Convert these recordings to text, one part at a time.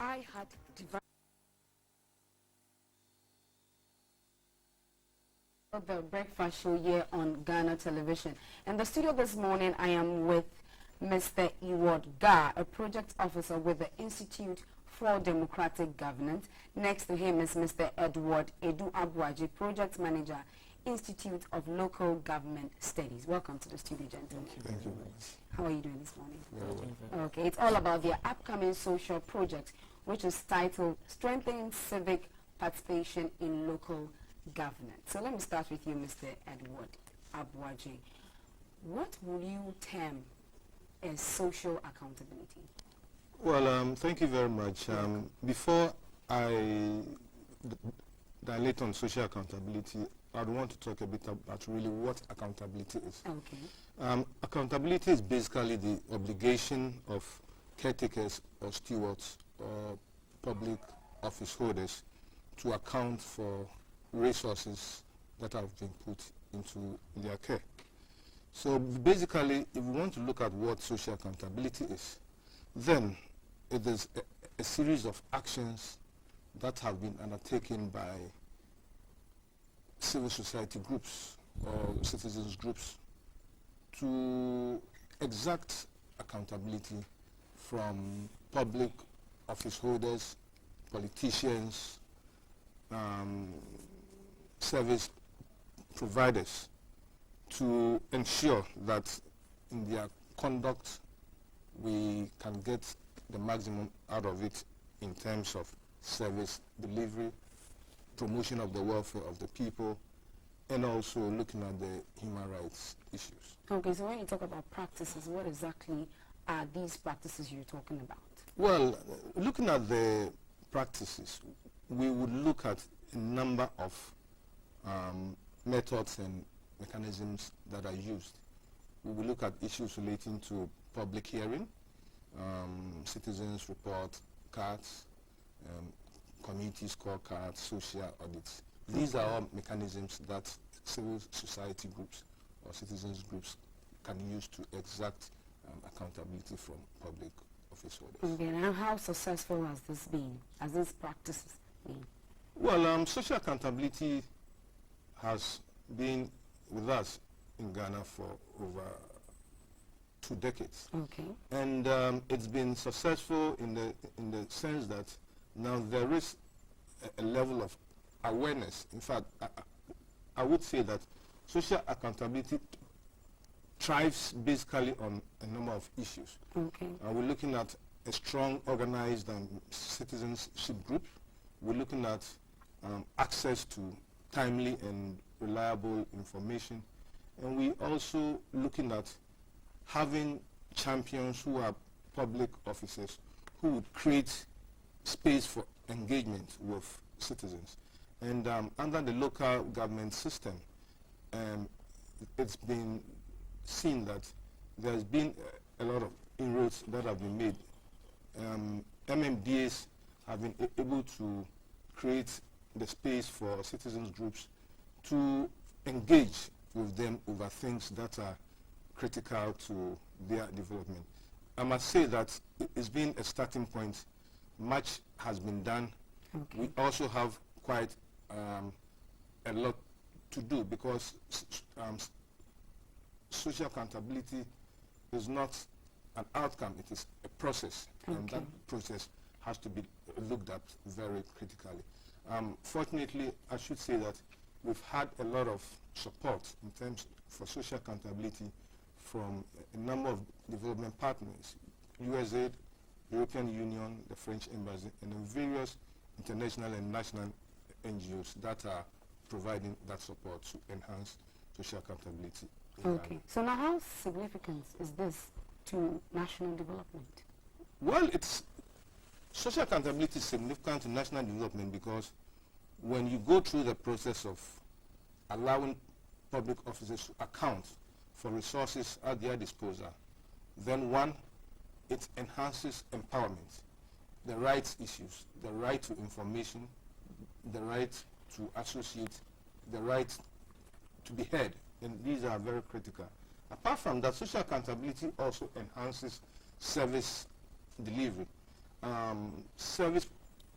I had divided the breakfast show here on Ghana television. In the studio this morning, I am with Mr. Eward Gar, a project officer with the Institute for Democratic Governance. Next to him is Mr. Edward Edu Abuaji, project manager, Institute of Local Government Studies. Welcome to the studio, gentlemen. Thank you very much. How are you doing this morning? Very well. Okay, it's all about their upcoming social project, which is titled Strengthening Civic Participation in Local Government. So let me start with you, Mr. Edward Abuaji. What will you term as social accountability? Well, thank you very much. Before I dilate on social accountability, I'd want to talk a bit about really what accountability is. Okay. Accountability is basically the obligation of caretakers or stewards or public office holders to account for resources that have been put into their care. So basically, if we want to look at what social accountability is, then it is a series of actions that have been undertaken by civil society groups or citizens groups to exact accountability from public office holders, politicians, service providers, to ensure that in their conduct we can get the maximum out of it in terms of service delivery, promotion of the welfare of the people, and also looking at the human rights issues. Okay, so when you talk about practices, what exactly are these practices you're talking about? Well, looking at the practices, we would look at a number of methods and mechanisms that are used. We will look at issues relating to public hearing, citizens report cards, community scorecards, social audits. These are all mechanisms that civil society groups or citizens groups can use to exact accountability from public office holders. Okay, now how successful has this been? Has this practice been? Well, social accountability has been with us in Ghana for over 2 decades. Okay. And it's been successful in the sense that now there is a level of awareness. In fact, I would say that social accountability thrives basically on a number of issues. Okay. We're looking at a strong, organized citizenship group. We're looking at access to timely and reliable information. And we're also looking at having champions who are public officers who would create space for engagement with citizens. And under the local government system, it's been seen that there's been a lot of inroads that have been made. MMDAs have been able to create the space for citizens groups to engage with them over things that are critical to their development. I must say that it's been a starting point. Much has been done. Okay. We also have quite a lot to do because social accountability is not an outcome, it is a process. Okay. And that process has to be looked at very critically. Fortunately, I should say that we've had a lot of support in terms for social accountability from a number of development partners, USAID, European Union, the French Embassy, and then various international and national NGOs that are providing that support to enhance social accountability. Okay. So now how significant is this to national development? Well, social accountability is significant to national development because when you go through the process of allowing public officers to account for resources at their disposal, then one, it enhances empowerment, the rights issues, the right to information, the right to associate, the right to be heard, and these are very critical. Apart from that, social accountability also enhances service delivery. service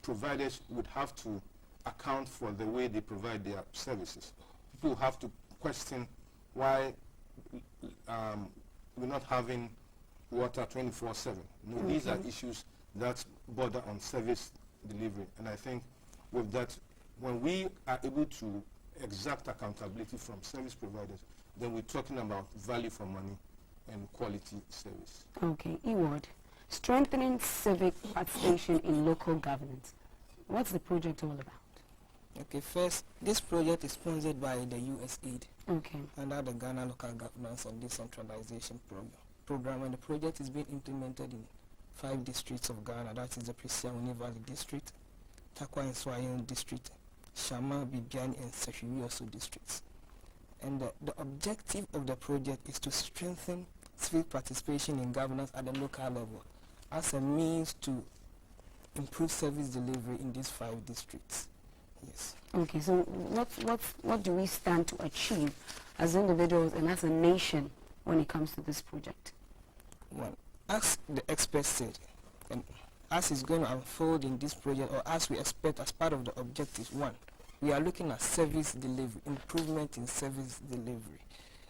providers would have to account for the way they provide their services. People have to question why we're not having water 24/7. These are issues that border on service delivery. And I think with that, when we are able to exact accountability from service providers, then we're talking about value for money and quality service. Okay, Eward, strengthening civic participation in local governance. What's the project all about? Okay, first, this project is sponsored by the USAID under the Ghana Local Governance and Decentralization program, and the project is being implemented in 5 districts of Ghana. That is the Prisia Valley District, Takwa and Swayon District, Shama, Bibiani, and Seshiri also districts. And the objective of the project is to strengthen civic participation in governance at the local level as a means to improve service delivery in these 5 districts. Yes. Okay, so what do we stand to achieve as individuals and as a nation when it comes to this project? Well, as the experts said, and as it's going to unfold in this project, or as we expect as part of the objectives, 1, we are looking at service delivery, improvement in service delivery.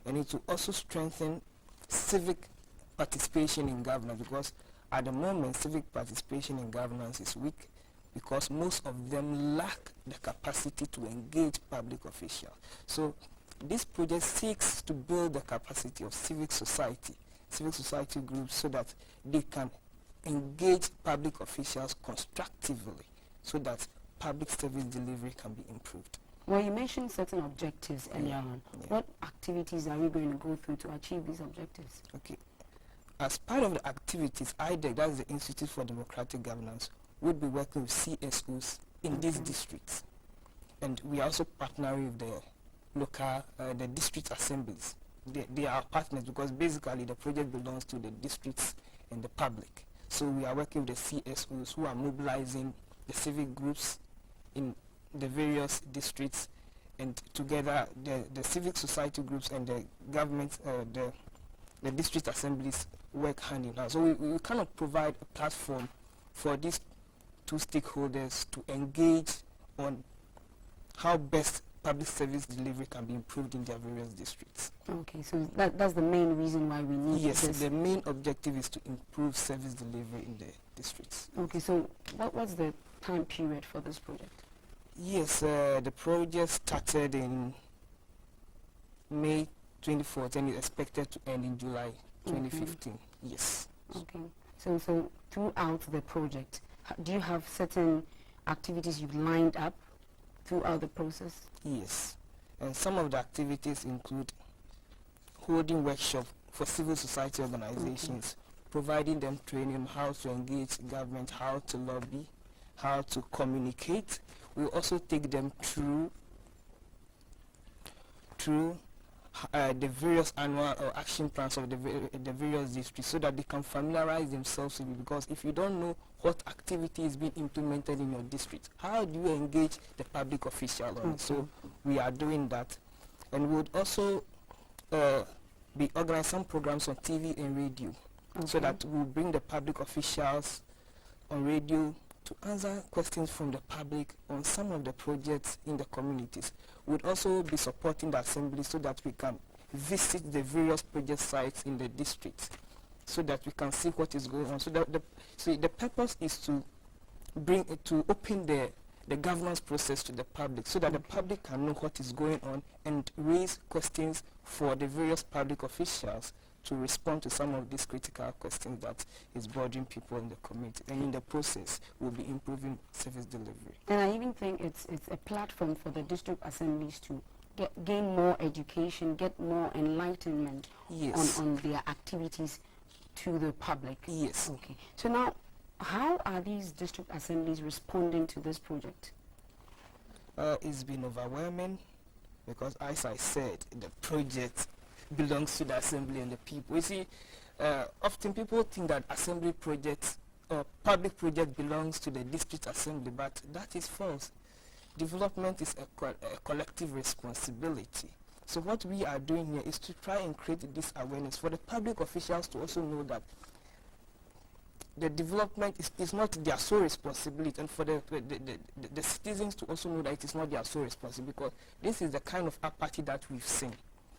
And it will also strengthen civic participation in governance, because at the moment civic participation in governance is weak because most of them lack the capacity to engage public officials. So this project seeks to build the capacity of civil society groups so that they can engage public officials constructively so that public service delivery can be improved. Well, you mentioned certain objectives earlier on. What activities are we going to go through to achieve these objectives? Okay. As part of the activities, IDEC, that's the Institute for Democratic Governance, would be working with CSOs in these districts. And we are also partnering with the local, the district assemblies. They are our partners because basically the project belongs to the districts and the public. So we are working with the CSOs who are mobilizing the civic groups in the various districts, and together the civic society groups and the government, the district assemblies work hand in hand. So we kind of provide a platform for these 2 stakeholders to engage on how best public service delivery can be improved in their various districts. Okay, so that's the main reason why we need this. Yes, the main objective is to improve service delivery in the districts. Okay, so what's the time period for this project? Yes, the project started in May 2014 and is expected to end in July 2015. Yes. Okay, so throughout the project, do you have certain activities you've lined up throughout the process? Yes, and some of the activities include holding workshops for civil society organizations, providing them training on how to engage government, how to lobby, how to communicate. We also take them through the various annual or action plans of the various districts so that they can familiarize themselves with it, because if you don't know what activity is being implemented in your district, how do you engage the public official on it? So we are doing that, and we would also be organizing some programs on TV and radio so that we'll bring the public officials on radio to answer questions from the public on some of the projects in the communities. We'll also be supporting the assembly so that we can visit the various project sites in the district so that we can see what is going on. So the purpose is to open the governance process to the public so that the public can know what is going on and raise questions for the various public officials to respond to some of these critical questions that is bothering people in the community. And in the process, we'll be improving service delivery. And I even think it's a platform for the district assemblies to gain more education, get more enlightenment on their activities to the public. Yes. Okay. So now, how are these district assemblies responding to this project? It's been overwhelming because, as I said, the project belongs to the assembly and the people. You see, often people think that assembly projects or public project belongs to the district assembly, but that is false. Development is a collective responsibility. So what we are doing here is to try and create this awareness for the public officials to also know that the development is not their sole responsibility, and for the citizens to also know that it is not their sole responsibility, because this is the kind of apathy that we've seen.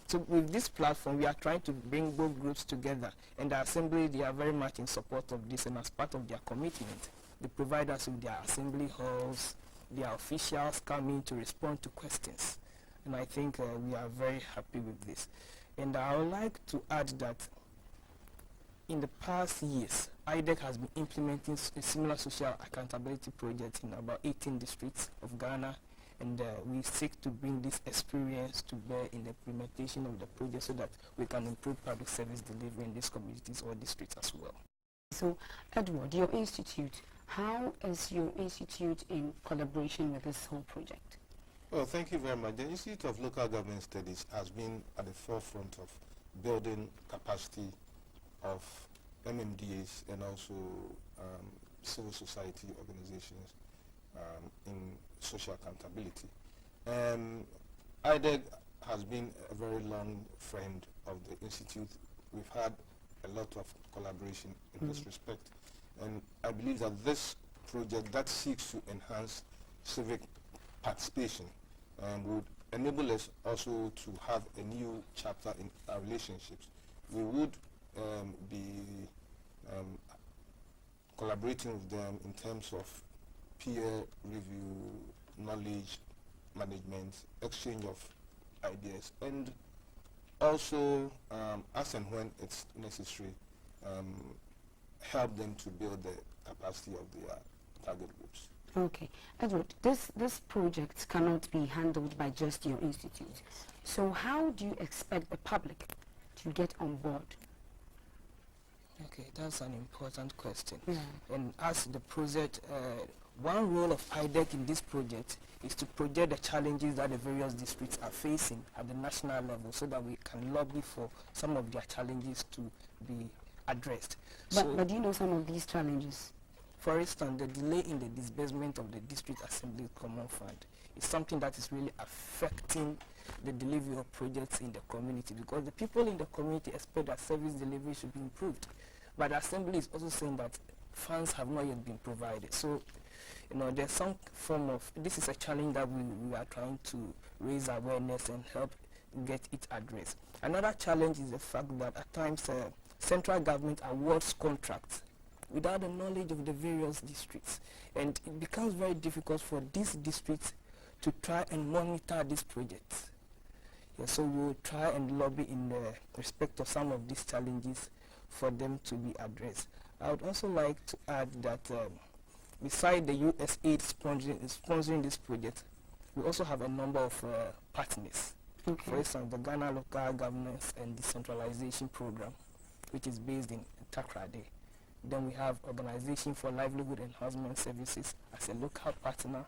So with this platform, we are trying to bring both groups together, and the Assembly, they are very much in support of this, and as part of their commitment, they provide us with their assembly halls, their officials coming to respond to questions, and I think we are very happy with this. And I would like to add that in the past years, IDEC has been implementing a similar social accountability project in about 18 districts of Ghana, and we seek to bring this experience to bear in the implementation of the project so that we can improve public service delivery in these communities or districts as well. So, Edward, your institute, how is your institute in collaboration with this whole project? Well, thank you very much. The Institute of Local Government Studies has been at the forefront of building capacity of MMDAs and also civil society organizations in social accountability. IDEG has been a very long friend of the Institute. We've had a lot of collaboration in this respect. And I believe that this project that seeks to enhance civic participation would enable us also to have a new chapter in our relationships. We would be collaborating with them in terms of peer review, knowledge management, exchange of ideas, and also, as and when it's necessary, help them to build the capacity of their target groups. Okay. Edward, this project cannot be handled by just your institute. So how do you expect the public to get on board? Okay, that's an important question. Yeah. And as the project, one role of IDEC in this project is to project the challenges that the various districts are facing at the national level so that we can lobby for some of their challenges to be addressed. But do you know some of these challenges? For instance, the delay in the disbursement of the District Assembly Common Fund is something that is really affecting the delivery of projects in the community, because the people in the community expect that service delivery should be improved. But the Assembly is also saying that funds have not yet been provided. So, there's some form of, this is a challenge that we are trying to raise awareness and help get it addressed. Another challenge is the fact that at times central government awards contracts without the knowledge of the various districts, and it becomes very difficult for these districts to try and monitor these projects. Yeah, so we'll try and lobby in the respect of some of these challenges for them to be addressed. I would also like to add that beside the USAID sponsoring this project, we also have a number of partners. Okay. For instance, the Ghana Local Governance and Decentralization Program, which is based in Takrade. Then we have Organization for Livelihood Enhancement Services as a local partner.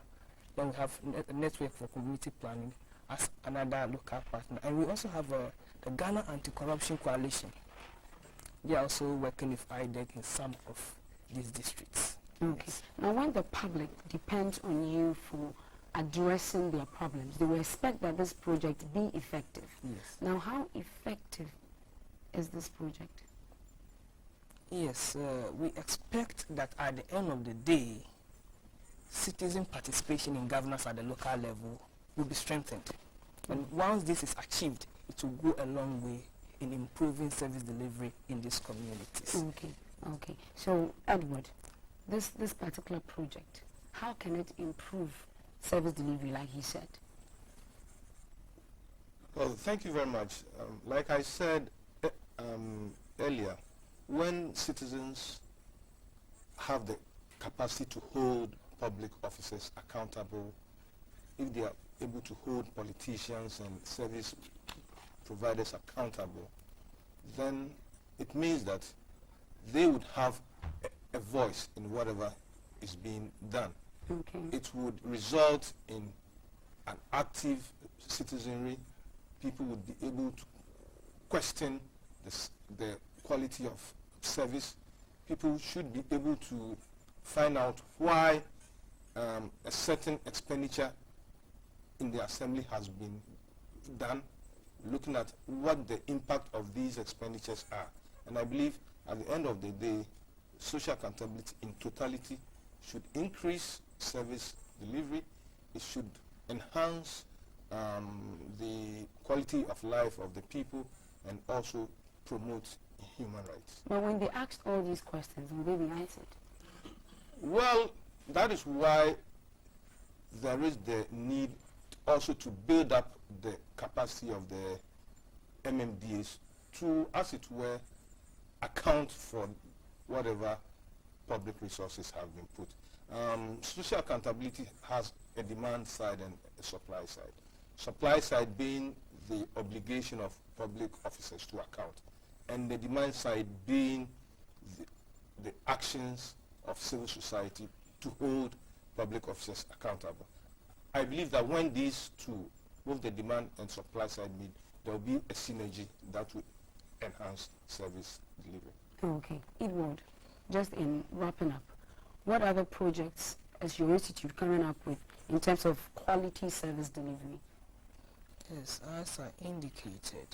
Then we have a Network for Community Planning as another local partner. And we also have the Ghana Anti-Corruption Coalition. They are also working with IDEC in some of these districts. Okay. Yes. Now, when the public depends on you for addressing their problems, they will expect that this project be effective. Yes. Now, how effective is this project? Yes, we expect that at the end of the day, citizen participation in governance at the local level will be strengthened. And once this is achieved, it will go a long way in improving service delivery in these communities. Okay, okay. So, Edward, this particular project, how can it improve service delivery, like he said? Well, thank you very much. Like I said earlier, when citizens have the capacity to hold public officers accountable, if they are able to hold politicians and service providers accountable, then it means that they would have a voice in whatever is being done. Okay. It would result in an active citizenry. People would be able to question the quality of service. People should be able to find out why a certain expenditure in the assembly has been done, looking at what the impact of these expenditures are. And I believe at the end of the day, social accountability in totality should increase service delivery. It should enhance the quality of life of the people and also promote human rights. But when they asked all these questions, will they be answered? Well, that is why there is the need also to build up the capacity of the MMDAs to, as it were, account for whatever public resources have been put. Social accountability has a demand side and a supply side. Supply side being the obligation of public officers to account, and the demand side being the actions of civil society to hold public officers accountable. I believe that when these two, both the demand and supply side meet, there will be a synergy that will enhance service delivery. Okay. Edward, just in wrapping up, what other projects is your institute coming up with in terms of quality service delivery? Yes, as I indicated,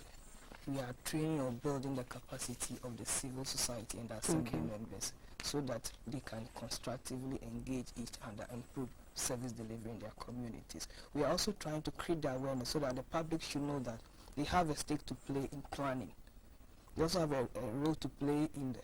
we are training or building the capacity of the civil society and assembly members so that they can constructively engage each other and improve service delivery in their communities. We are also trying to create the awareness so that the public should know that they have a stake to play in planning. They also have a role to play in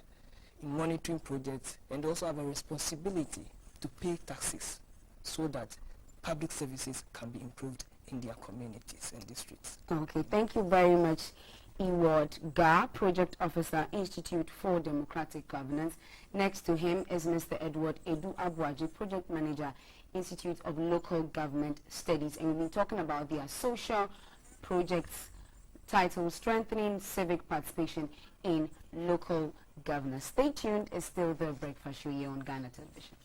monitoring projects, and they also have a responsibility to pay taxes so that public services can be improved in their communities and districts. Okay, thank you very much, Eward Gar, Project Officer, Institute for Democratic Governance. Next to him is Mr. Edward Edu Abuaji, Project Manager, Institute of Local Government Studies, and we've been talking about their social projects titled Strengthening Civic Participation in Local Governance. Stay tuned, it's still the Breakfast Show here on Ghana Television.